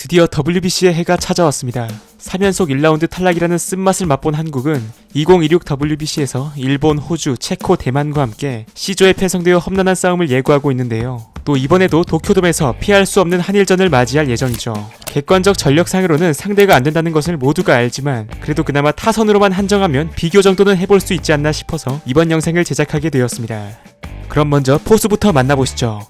드디어 WBC의 해가 찾아왔습니다. 3연속 1라운드 탈락이라는 쓴맛을 맛본 한국은 2026 WBC에서 일본, 호주, 체코, 대만과 함께 C조에 편성되어 험난한 싸움을 예고하고 있는데요. 또 이번에도 도쿄돔에서 피할 수 없는 한일전을 맞이할 예정이죠. 객관적 전력상으로는 상대가 안 된다는 것을 모두가 알지만 그래도 그나마 타선으로만 한정하면 비교 정도는 해볼 수 있지 않나 싶어서 이번 영상을 제작하게 되었습니다. 그럼 먼저 포수부터 만나보시죠.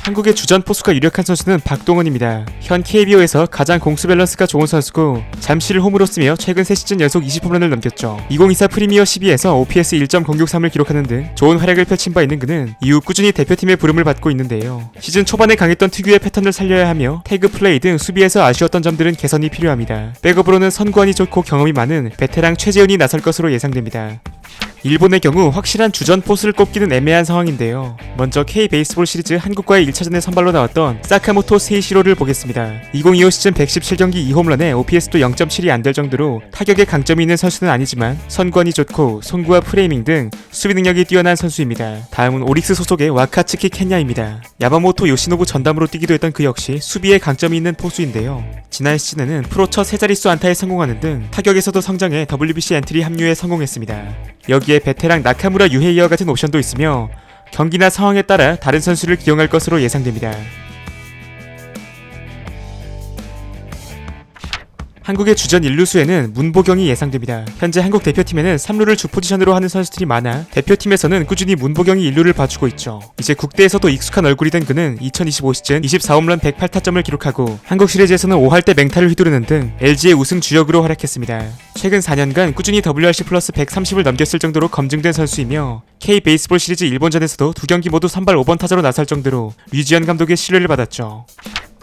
한국의 주전 포수가 유력한 선수는 박동원입니다. 현 KBO에서 가장 공수 밸런스가 좋은 선수고 잠시를 홈으로 쓰며 최근 3시즌 연속 20홈런을 넘겼죠. 2024 프리미어 12에서 OPS 1.063을 기록하는 등 좋은 활약을 펼친 바 있는 그는 이후 꾸준히 대표팀의 부름을 받고 있는데요. 시즌 초반에 강했던 특유의 패턴을 살려야 하며 태그 플레이 등 수비에서 아쉬웠던 점들은 개선이 필요합니다. 백업으로는 선구안이 좋고 경험이 많은 베테랑 최재훈이 나설 것으로 예상됩니다. 일본의 경우 확실한 주전 포수를 꼽기는 애매한 상황인데요. 먼저 K베이스볼 시리즈 한국과의 1차전에 선발로 나왔던 사카모토 세이시로를 보겠습니다. 2025 시즌 117경기 2홈런에 OPS도 0.7이 안 될 정도로 타격에 강점이 있는 선수는 아니지만 선구안이 좋고 송구와 프레이밍 등 수비 능력이 뛰어난 선수입니다. 다음은 오릭스 소속의 와카츠키 켄야입니다. 야마모토 요시노부 전담으로 뛰기도 했던 그 역시 수비에 강점이 있는 포수인데요. 지난 시즌에는 프로 첫 3자릿수 안타에 성공하는 등 타격에서도 성장해 WBC 엔트리 합류에 성공했습니다. 여기에 베테랑 나카무라 유헤이어 같은 옵션도 있으며 경기나 상황에 따라 다른 선수를 기용할 것으로 예상됩니다. 한국의 주전 1루수에는 문보경이 예상됩니다. 현재 한국 대표팀에는 3루를 주 포지션으로 하는 선수들이 많아 대표팀에서는 꾸준히 문보경이 1루를 봐주고 있죠. 이제 국대에서도 익숙한 얼굴이 된 그는 2025 시즌 24홈런 108타점을 기록하고 한국 시리즈에서는 5할 때 맹타를 휘두르는 등 LG의 우승 주역으로 활약했습니다. 최근 4년간 꾸준히 WRC 플러스 130을 넘겼을 정도로 검증된 선수이며 K베이스볼 시리즈 일본전에서도 2경기 모두 선발 5번 타자로 나설 정도로 류지현 감독의 신뢰를 받았죠.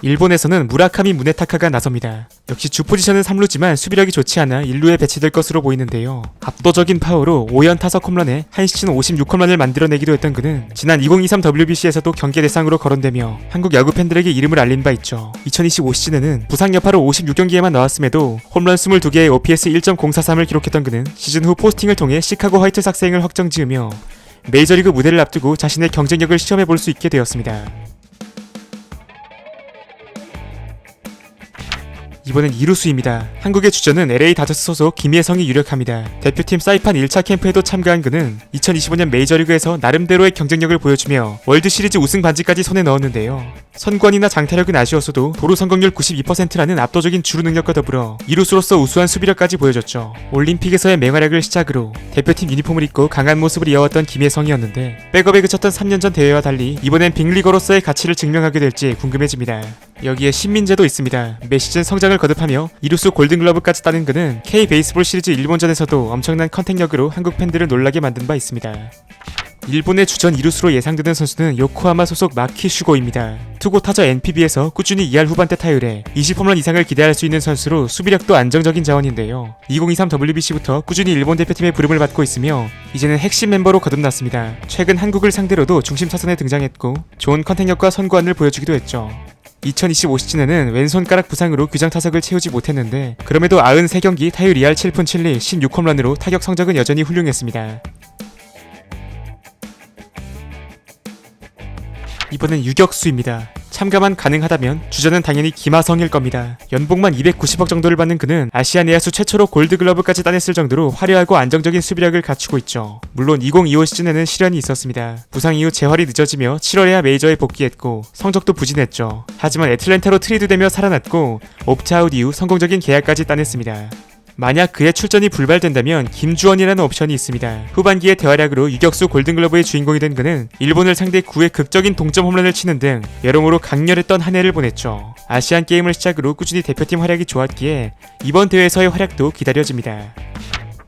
일본에서는 무라카미 무네타카가 나섭니다. 역시 주 포지션은 3루지만 수비력이 좋지 않아 1루에 배치될 것으로 보이는데요. 압도적인 파워로 5연 타석 홈런에 한 시즌 56홈런을 만들어내기도 했던 그는 지난 2023 WBC에서도 경기 대상으로 거론되며 한국 야구 팬들에게 이름을 알린 바 있죠. 2025 시즌에는 부상 여파로 56경기에만 나왔음에도 홈런 22개의 OPS 1.043을 기록했던 그는 시즌 후 포스팅을 통해 시카고 화이트삭스 행을 확정지으며 메이저리그 무대를 앞두고 자신의 경쟁력을 시험해볼 수 있게 되었습니다. 이번엔 2루수입니다. 한국의 주전은 LA 다저스 소속 김예성이 유력합니다. 대표팀 사이판 1차 캠프에도 참가한 그는 2025년 메이저리그에서 나름대로의 경쟁력을 보여주며 월드시리즈 우승 반지까지 손에 넣었는데요. 선구안이나 장타력은 아쉬웠어도 도루 성공률 92%라는 압도적인 주루 능력과 더불어 2루수로서 우수한 수비력까지 보여줬죠. 올림픽에서의 맹활약을 시작으로 대표팀 유니폼을 입고 강한 모습을 이어왔던 김예성이었는데 백업에 그쳤던 3년 전 대회와 달리 이번엔 빅리거로서의 가치를 증명하게 될지 궁금해집니다. 여기에 신민재도 있습니다. 매 시즌 성장을 거듭하며 이루수 골든글러브까지 따는 그는 K베이스볼 시리즈 일본전에서도 엄청난 컨택력으로 한국 팬들을 놀라게 만든 바 있습니다. 일본의 주전 2루수로 예상되는 선수는 요코하마 소속 마키 슈고입니다. 투고 타자 NPB에서 꾸준히 2할 후반대 타율에 20홈런 이상을 기대할 수 있는 선수로 수비력도 안정적인 자원인데요. 2023 WBC부터 꾸준히 일본 대표팀의 부름을 받고 있으며 이제는 핵심 멤버로 거듭났습니다. 최근 한국을 상대로도 중심 타선에 등장했고 좋은 컨택력과 선구안을 보여주기도 했죠. 2025 시즌에는 왼손가락 부상으로 규정 타석을 채우지 못했는데 그럼에도 93경기 타율 2할 7푼 7리 16홈런으로 타격 성적은 여전히 훌륭했습니다. 이번엔 유격수입니다. 참가만 가능하다면 주전은 당연히 김하성일 겁니다. 연봉만 290억 정도를 받는 그는 아시아 내야수 최초로 골드글러브까지 따냈을 정도로 화려하고 안정적인 수비력을 갖추고 있죠. 물론 2025 시즌에는 시련이 있었습니다. 부상 이후 재활이 늦어지며 7월에야 메이저에 복귀했고 성적도 부진했죠. 하지만 애틀랜타로 트레이드되며 살아났고 옵트아웃 이후 성공적인 계약까지 따냈습니다. 만약 그의 출전이 불발된다면 김주원이라는 옵션이 있습니다. 후반기의 대활약으로 유격수 골든글러브의 주인공이 된 그는 일본을 상대 9회 극적인 동점 홈런을 치는 등 여러모로 강렬했던 한 해를 보냈죠. 아시안게임을 시작으로 꾸준히 대표팀 활약이 좋았기에 이번 대회에서의 활약도 기다려집니다.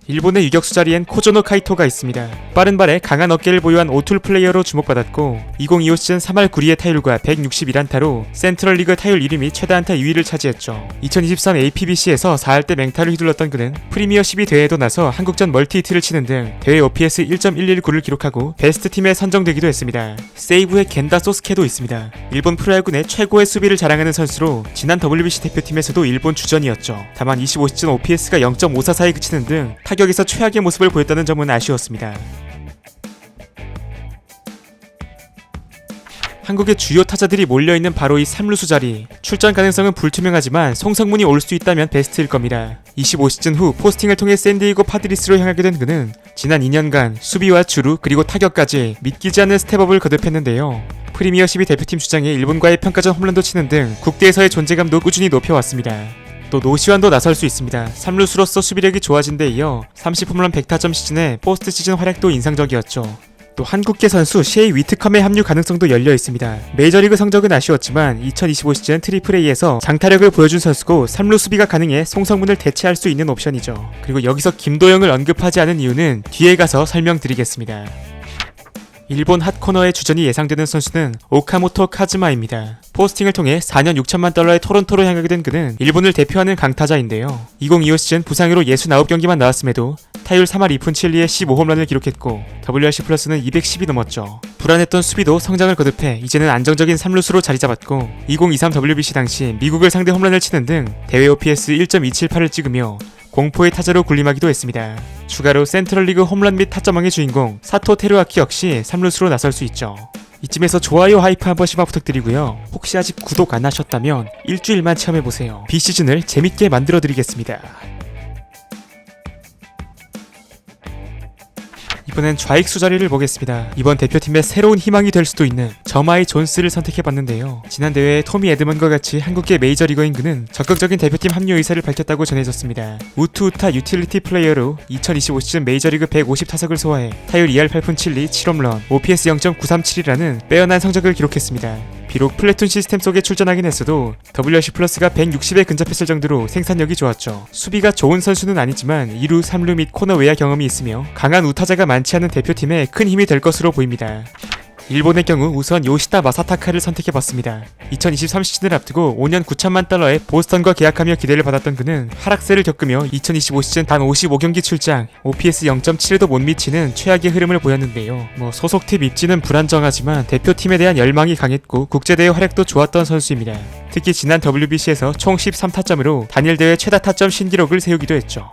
일본의 유격수 자리엔 코조노 카이토가 있습니다. 빠른 발에 강한 어깨를 보유한 오툴 플레이어로 주목받았고 2025 시즌 3할 9리의 타율과 161안타로 센트럴 리그 타율 1위 및 최다 안타 2위를 차지했죠. 2023 APBC에서 4할 때 맹타를 휘둘렀던 그는 프리미어 12 대회에도 나서 한국전 멀티히트를 치는 등 대회 OPS 1.119를 기록하고 베스트 팀에 선정되기도 했습니다. 세이브의 겐다 소스케도 있습니다. 일본 프로야구 내 최고의 수비를 자랑하는 선수로 지난 WBC 대표팀에서도 일본 주전이었죠. 다만 25 시즌 OPS가 0.544에 그치는 등 타격에서 최악의 모습을 보였다는 점은 아쉬웠습니다. 한국의 주요 타자들이 몰려있는 바로 이 3루수 자리. 출전 가능성은 불투명하지만 송성문이 올 수 있다면 베스트일 겁니다. 25시즌 후 포스팅을 통해 샌디에이고 파드리스로 향하게 된 그는 지난 2년간 수비와 주루 그리고 타격까지 믿기지 않는 스텝업을 거듭했는데요. 프리미어십이 대표팀 주장에 일본과의 평가전 홈런도 치는 등 국대에서의 존재감도 꾸준히 높여왔습니다. 또 노시환도 나설 수 있습니다. 3루수로서 수비력이 좋아진 데 이어 30홈런 100타점 시즌에 포스트 시즌 활약도 인상적이었죠. 또 한국계 선수 셰이 위트컴의 합류 가능성도 열려 있습니다. 메이저리그 성적은 아쉬웠지만 2025 시즌 트리플 A에서 장타력을 보여준 선수고 3루 수비가 가능해 송성문을 대체할 수 있는 옵션이죠. 그리고 여기서 김도영을 언급하지 않은 이유는 뒤에 가서 설명드리겠습니다. 일본 핫코너의 주전이 예상되는 선수는 오카모토 카즈마입니다. 포스팅을 통해 4년 6천만 달러의 토론토로 향하게 된 그는 일본을 대표하는 강타자인데요. 2025 시즌 부상으로 69경기만 나왔음에도 타율 3할 2푼 7리에 15홈런을 기록했고 WRC 플러스는 210이 넘었죠. 불안했던 수비도 성장을 거듭해 이제는 안정적인 3루수로 자리 잡았고 2023 WBC 당시 미국을 상대 홈런을 치는 등 대회 OPS 1.278을 찍으며 공포의 타자로 군림하기도 했습니다. 추가로 센트럴리그 홈런 및 타점왕의 주인공 사토 테루아키 역시 3루수로 나설 수 있죠. 이쯤에서 좋아요 하이프 한 번씩만 부탁드리고요. 혹시 아직 구독 안 하셨다면 일주일만 체험해보세요. 비시즌을 재밌게 만들어드리겠습니다. 이번엔 좌익수 자리를 보겠습니다. 이번 대표팀의 새로운 희망이 될 수도 있는 저마이 존스를 선택해봤는데요. 지난 대회에 토미 에드먼과 같이 한국계 메이저리거인 그는 적극적인 대표팀 합류 의사를 밝혔다고 전해졌습니다. 우투우타 유틸리티 플레이어로 2025 시즌 메이저리그 150타석을 소화해 타율 2할 8푼 7리 7홈런, OPS 0.937이라는 빼어난 성적을 기록했습니다. 비록 플래툰 시스템 속에 출전하긴 했어도 WRC 플러스가 160에 근접했을 정도로 생산력이 좋았죠. 수비가 좋은 선수는 아니지만 2루, 3루 및 코너 외야 경험이 있으며 강한 우타자가 많지 않은 대표팀에 큰 힘이 될 것으로 보입니다. 일본의 경우 우선 요시다 마사타카를 선택해봤습니다. 2023 시즌을 앞두고 5년 9천만 달러의 보스턴과 계약하며 기대를 받았던 그는 하락세를 겪으며 2025 시즌 단 55경기 출장, OPS 0.7에도 못 미치는 최악의 흐름을 보였는데요. 소속팀 입지는 불안정하지만 대표팀에 대한 열망이 강했고 국제대회 활약도 좋았던 선수입니다. 특히 지난 WBC에서 총 13타점으로 단일 대회 최다 타점 신기록을 세우기도 했죠.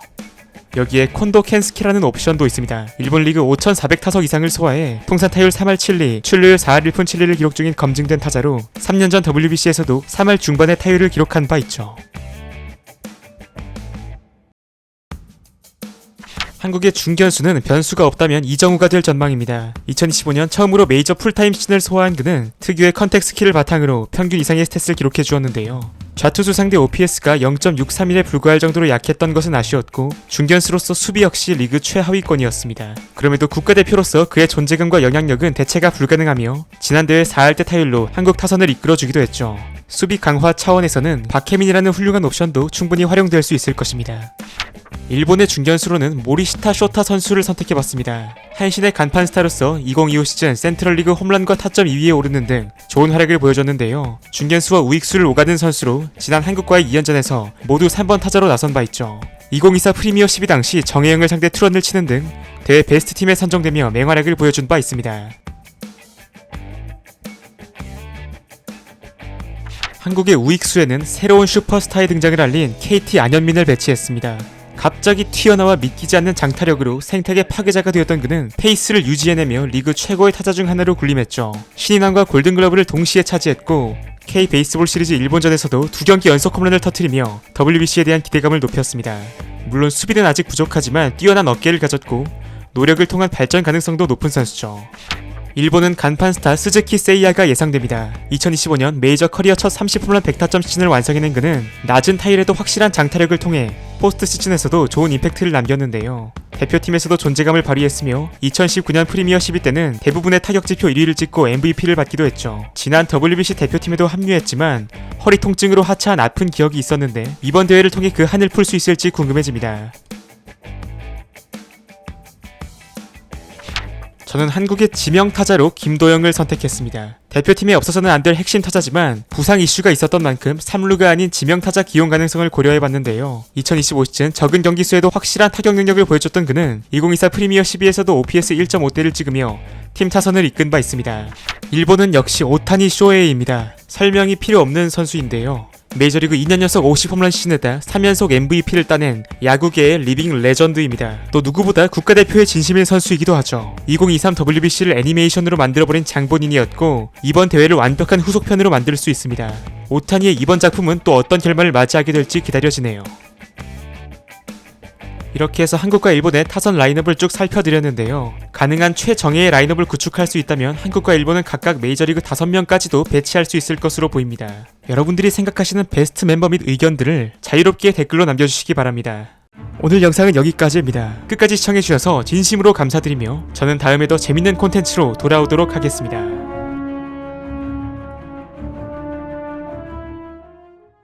여기에 콘도 켄스키라는 옵션도 있습니다. 일본 리그 5,400타석 이상을 소화해 통산 타율 3할 7리, 출루율 4할 1푼 7리를 기록 중인 검증된 타자로 3년 전 WBC에서도 3할 중반의 타율을 기록한 바 있죠. 한국의 중견수는 변수가 없다면 이정우가 될 전망입니다. 2025년 처음으로 메이저 풀타임 시즌을 소화한 그는 특유의 컨택 스킬을 바탕으로 평균 이상의 스탯을 기록해 주었는데요. 좌투수 상대 OPS가 0.631에 불과할 정도로 약했던 것은 아쉬웠고 중견수로서 수비 역시 리그 최하위권이었습니다. 그럼에도 국가대표로서 그의 존재감과 영향력은 대체가 불가능하며 지난 대회 4할대 타율로 한국 타선을 이끌어주기도 했죠. 수비 강화 차원에서는 박혜민이라는 훌륭한 옵션도 충분히 활용될 수 있을 것입니다. 일본의 중견수로는 모리시타 쇼타 선수를 선택해봤습니다. 한신의 간판 스타로서 2025 시즌 센트럴리그 홈런과 타점 2위에 오르는 등 좋은 활약을 보여줬는데요. 중견수와 우익수를 오가는 선수로 지난 한국과의 2연전에서 모두 3번 타자로 나선 바 있죠. 2024 프리미어 12 당시 정혜영을 상대 투런을 치는 등 대회 베스트 팀에 선정되며 맹활약을 보여준 바 있습니다. 한국의 우익수에는 새로운 슈퍼스타의 등장을 알린 KT 안현민을 배치했습니다. 갑자기 튀어나와 믿기지 않는 장타력으로 생태계 파괴자가 되었던 그는 페이스를 유지해내며 리그 최고의 타자 중 하나로 군림했죠. 신인왕과 골든글러브를 동시에 차지했고 K-베이스볼 시리즈 일본전에서도 2경기 연속 홈런을 터뜨리며 WBC에 대한 기대감을 높였습니다. 물론 수비는 아직 부족하지만 뛰어난 어깨를 가졌고 노력을 통한 발전 가능성도 높은 선수죠. 일본은 간판 스타 스즈키 세이야가 예상됩니다. 2025년 메이저 커리어 첫 30홈런 100타점 시즌을 완성해낸 그는 낮은 타율에도 확실한 장타력을 통해 포스트 시즌에서도 좋은 임팩트를 남겼는데요. 대표팀에서도 존재감을 발휘했으며 2019년 프리미어 12 때는 대부분의 타격지표 1위를 찍고 MVP를 받기도 했죠. 지난 WBC 대표팀에도 합류했지만 허리 통증으로 하차한 아픈 기억이 있었는데 이번 대회를 통해 그 한을 풀 수 있을지 궁금해집니다. 저는 한국의 지명타자로 김도영을 선택했습니다. 대표팀에 없어서는 안 될 핵심 타자지만 부상 이슈가 있었던 만큼 3루가 아닌 지명타자 기용 가능성을 고려해봤는데요. 2025 시즌 적은 경기 수에도 확실한 타격 능력을 보여줬던 그는 2024 프리미어 12에서도 OPS 1.5대를 찍으며 팀 타선을 이끈 바 있습니다. 일본은 역시 오타니 쇼헤이입니다. 설명이 필요 없는 선수인데요. 메이저리그 2년 연속 50홈런 시즌에다 3연속 MVP를 따낸 야구계의 리빙 레전드입니다. 또 누구보다 국가대표의 진심인 선수이기도 하죠. 2023 WBC를 애니메이션으로 만들어버린 장본인이었고 이번 대회를 완벽한 후속편으로 만들 수 있습니다. 오타니의 이번 작품은 또 어떤 결말을 맞이하게 될지 기다려지네요. 이렇게 해서 한국과 일본의 타선 라인업을 쭉 살펴드렸는데요. 가능한 최정예의 라인업을 구축할 수 있다면 한국과 일본은 각각 메이저리그 5명까지도 배치할 수 있을 것으로 보입니다. 여러분들이 생각하시는 베스트 멤버 및 의견들을 자유롭게 댓글로 남겨주시기 바랍니다. 오늘 영상은 여기까지입니다. 끝까지 시청해주셔서 진심으로 감사드리며 저는 다음에 더 재밌는 콘텐츠로 돌아오도록 하겠습니다.